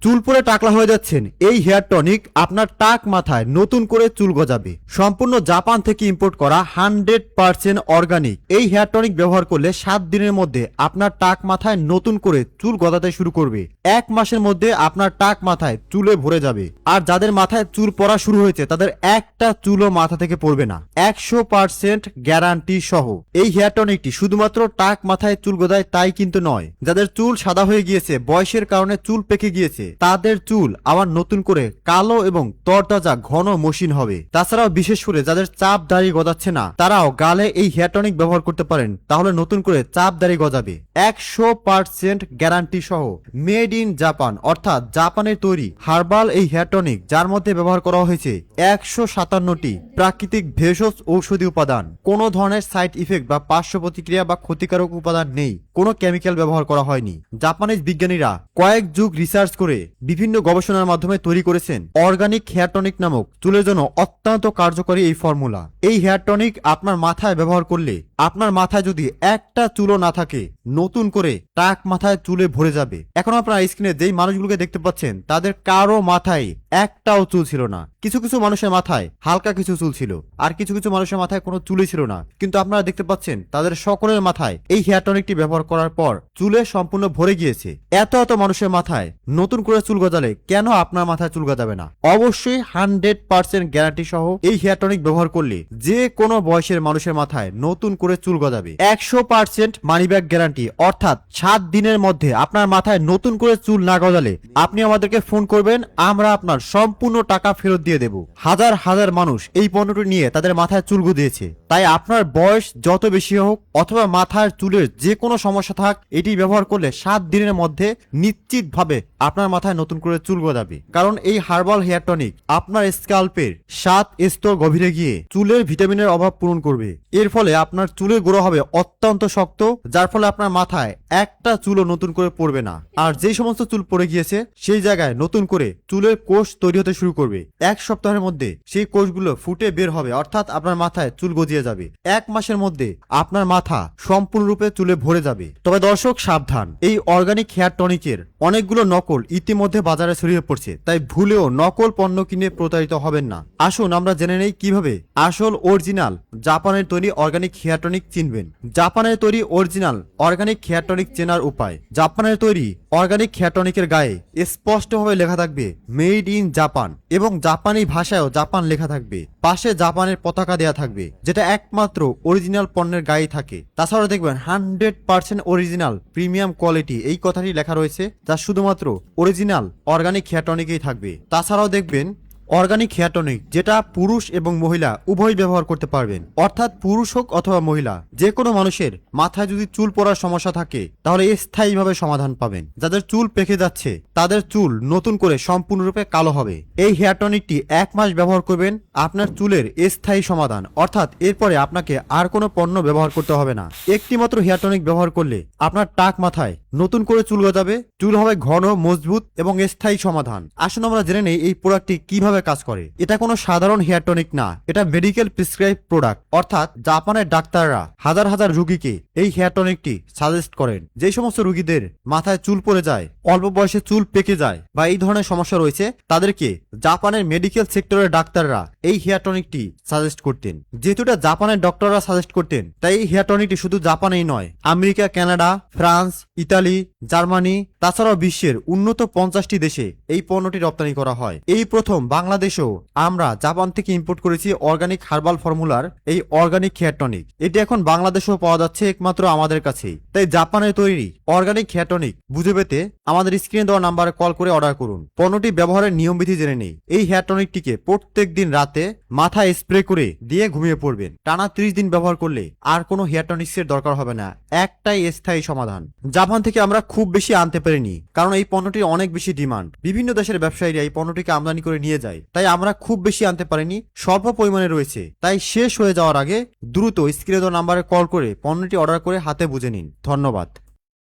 চুল পড়ে টাকলা হয়ে যাচ্ছেন, এই হেয়ার টনিক আপনার টাক মাথায় নতুন করে চুল গজাবে। সম্পূর্ণ জাপান থেকে ইম্পোর্ট করা 100% অর্গানিক এই হেয়ার টনিক ব্যবহার করলে 7 দিনের মধ্যে আপনার টাক মাথায় নতুন করে চুল গজাতে শুরু করবে। 1 মাসের মধ্যে আপনার টাক মাথায় চুলে ভরে যাবে। আর যাদের মাথায় চুল পড়া শুরু হয়েছে তাদের একটা চুলও মাথা থেকে পড়বে না, 100% গ্যারান্টি সহ। এই হেয়ার টনিকটি শুধুমাত্র টাক মাথায় চুল গজায় তাই কিন্তু নয়, যাদের চুল সাদা হয়ে গিয়েছে, বয়সের কারণে চুল পেকে গিয়েছে, তাদের চুল আবার নতুন করে কালো এবং তরতাজা ঘন মসৃণ হবে। তাছাড়াও বিশেষ করে যাদের চাপ দাড়ি গজাচ্ছে না, তারাও গালে এই হেয়ার টনিক ব্যবহার করতে পারেন, তাহলে নতুন করে চাপ দাড়ি গজাবে। 100% গ্যারান্টি সহ, মেড ইন জাপান, অর্থাৎ জাপানের তৈরি হার্বাল এই হেয়ার টনিক, যার মধ্যে ব্যবহার করা হয়েছে 157টি প্রাকৃতিক ভেষজ ঔষধি উপাদান। কোনো ধরনের সাইড ইফেক্ট বা পার্শ্ব প্রতিক্রিয়া বা ক্ষতিকারক উপাদান নেই, কোনো কেমিক্যাল ব্যবহার করা হয়নি। জাপানিজ বিজ্ঞানীরা কয়েক যুগ রিসার্চ করে বিভিন্ন গবেষণার মাধ্যমে তৈরি করেছেন অর্গানিক হেয়ার টনিক নামক চুলের জন্য অত্যন্ত কার্যকরী এই ফর্মুলা। এই হেয়ার টনিক আপনার মাথায় ব্যবহার করলে আপনার মাথায় যদি একটা চুলও না থাকে, নতুন করে টাক মাথায় চুলে ভরে যাবে। এখন আপনারা স্ক্রিনে যেই মানুষগুলোকে দেখতে পাচ্ছেন তাদের কারো মাথায় একটাও চুল ছিল না। কিছু কিছু মানুষের মাথায় হালকা কিছু চুল ছিল, আর কিছু কিছু মানুষের মাথায় কোনো চুলই ছিল না। কিন্তু আপনারা দেখতে পাচ্ছেন তাদের সকলের মাথায় এই হেয়ার টনিকটি ব্যবহার করার পর চুলে সম্পূর্ণ ভরে গিয়েছে। এত এত মানুষের মাথায় নতুন করে চুল গজালে কেন আপনার মাথায় চুল গজাবে না? অবশ্যই 100% গ্যারান্টি সহ এই হেয়ার টনিক ব্যবহার করলে যে কোনো বয়সের মানুষের মাথায় নতুন করে চুল গজাবে। 100% মানি ব্যাক গ্যারান্টি, অর্থাৎ 7 দিনের মধ্যে আপনার মাথায় নতুন করে চুল না গজালে আপনি আমাদেরকে ফোন করবেন, আমরা আপনার সম্পূর্ণ টাকা ফেরত দিয়ে দেব। হাজার হাজার মানুষ এই পণ্যটি নিয়ে তাদের মাথায় চুল গজিয়েছে। তাই আপনার বয়স যত বেশি হোক অথবা মাথার চুলের যে কোনো সমস্যা থাক, এটি ব্যবহার করলে 7 দিনের মধ্যে নিশ্চিতভাবে আপনার মাথায় নতুন করে চুল গজাবে। কারণ এই হার্বাল হেয়ার টনিক আপনার স্ক্যাল্পের 7 স্তর গভীরে গিয়ে চুলের ভিটামিনের অভাব পূরণ করবে। এর ফলে আপনার চুলের গোড়া হবে অত্যন্ত শক্ত, যার ফলে আপনার মাথায় একটা চুলও নতুন করে পড়বে না। আর যেই সমস্ত চুল পড়ে গিয়েছে সেই জায়গায় নতুন করে চুলের কোষ তৈরি হতে শুরু করবে। 1 সপ্তাহের মধ্যে সেই কোষগুলো ফুটে বের হবে, অর্থাৎ আপনার মাথায় চুল গজিয়ে যাবে। 1 মাসের মধ্যে আপনার মাথা সম্পূর্ণরূপে চুলে ভরে যাবে। তবে দর্শক সাবধান, এই অর্গানিক হেয়ার টনিকের অনেকগুলো নকল ইতিমধ্যে বাজারে ছড়িয়ে পড়ছে, তাই ভুলেও নকল পণ্য কিনে প্রতারিত হবেন না। আসুন আমরা জেনে নেই কিভাবে আসল অরিজিনাল জাপানের তৈরি অর্গানিক হেয়ার টনিক চিনবেন। জাপানের তৈরি অরিজিনাল অর্গানিক হেয়ার টনিক চেনার উপায়। জাপানের তৈরি অর্গানিক হেয়ার টনিকের গায়ে স্পষ্টভাবে লেখা থাকবে মেড ইন জাপান, এবং জাপানি ভাষায়ও জাপান লেখা থাকবে। পাশে জাপানের পতাকা দেয়া থাকবে, যেটা একমাত্র অরিজিনাল পণ্যের গায়ে থাকে। তাছাড়াও দেখবেন 100% অরিজিনাল প্রিমিয়াম কোয়ালিটি এই কথাটি লেখা রয়েছে, যা শুধুমাত্র অরিজিনাল অর্গানিক হেয়ার টনিকেই থাকবে। তাছাড়াও দেখবেন অর্গানিক হেয়ার টনিক যেটা পুরুষ এবং মহিলা উভয় ব্যবহার করতে পারবেন, অর্থাৎ পুরুষ হোক অথবা মহিলা, যে কোনো মানুষের মাথায় যদি চুল পড়ার সমস্যা থাকে তাহলে স্থায়ীভাবে সমাধান পাবেন। যাদের চুল পেকে যাচ্ছে তাদের চুল নতুন করে সম্পূর্ণরূপে কালো হবে। এই হেয়ার টনিকটি 1 মাস ব্যবহার করবেন, আপনার চুলের স্থায়ী সমাধান, অর্থাৎ এরপরে আপনাকে আর কোনো পণ্য ব্যবহার করতে হবে না। একটি মাত্র হেয়ার টনিক ব্যবহার করলে আপনার টাক মাথায় নতুন করে চুল গজাবে, চুল হবে ঘন, মজবুত এবং স্থায়ী সমাধান। আসুন আমরা জেনে নেই এই প্রোডাক্টটি কিভাবে কাজ করে। এটা কোনো সাধারণ হেয়ার টনিক না, এটা মেডিকেল প্রেসক্রাইব প্রোডাক্ট, অর্থাৎ জাপানের ডাক্তাররা হাজার হাজার রোগীকে এই হেয়ার টনিকটি সাজেস্ট করেন। যে সমস্ত রোগীদের মাথায় চুল পড়ে যায়, অল্প বয়সে চুল পেকে যায় বা এই ধরনের সমস্যা রয়েছে, তাদেরকে জাপানের মেডিকেল সেক্টরের ডাক্তাররা এই হেয়ার টনিকটি সাজেস্ট করতেন। যেহেতু এটা জাপানের ডক্টররা সাজেস্ট করতেন, তাই এই হেয়ার টনিকটি শুধু জাপানেই নয়, America, Canada, France, Italy, Germany, তাছাড়াও বিশ্বের উন্নত 50টি দেশে এই পণ্যটি রপ্তানি করা হয়। এই প্রথম বাংলাদেশেও আমরা জাপান থেকে ইম্পোর্ট করেছি অর্গানিক হার্বাল ফর্মুলার এই অর্গানিক হেয়ার টনিক। এটি এখন বাংলাদেশেও পাওয়া যাচ্ছে একমাত্র আমাদের কাছেই। তাই জাপানের তৈরি অর্গানিক হেয়ার টনিক বুঝে পেতে আমাদের স্ক্রিনে দেওয়া নাম্বারে কল করে অর্ডার করুন। পণ্যটি ব্যবহারের নিয়মবিধি জেনে নেই। এই হেয়ার টনিকটিকে প্রত্যেক দিন রাতে মাথায় স্প্রে করে দিয়ে ঘুমিয়ে পড়বেন। টানা 30 দিন ব্যবহার করলে আর কোনো হেয়ার টনিক্সের দরকার হবে না, একটাই স্থায়ী সমাধান। জাপান থেকে আমরা খুব বেশি আনতে পারিনি, কারণ এই পণ্যটির অনেক বেশি ডিমান্ড। বিভিন্ন দেশের ব্যবসায়ীরা এই পণ্যটিকে আমদানি করে নিয়ে যায়, তাই আমরা খুব বেশি আনতে পারিনি, স্বল্প পরিমাণে রয়েছে। তাই শেষ হয়ে যাওয়ার আগে দ্রুত স্ক্রিনে দেওয়া নাম্বারে কল করে পণ্যটি অর্ডার করে হাতে বুঝে নিন। ধন্যবাদ।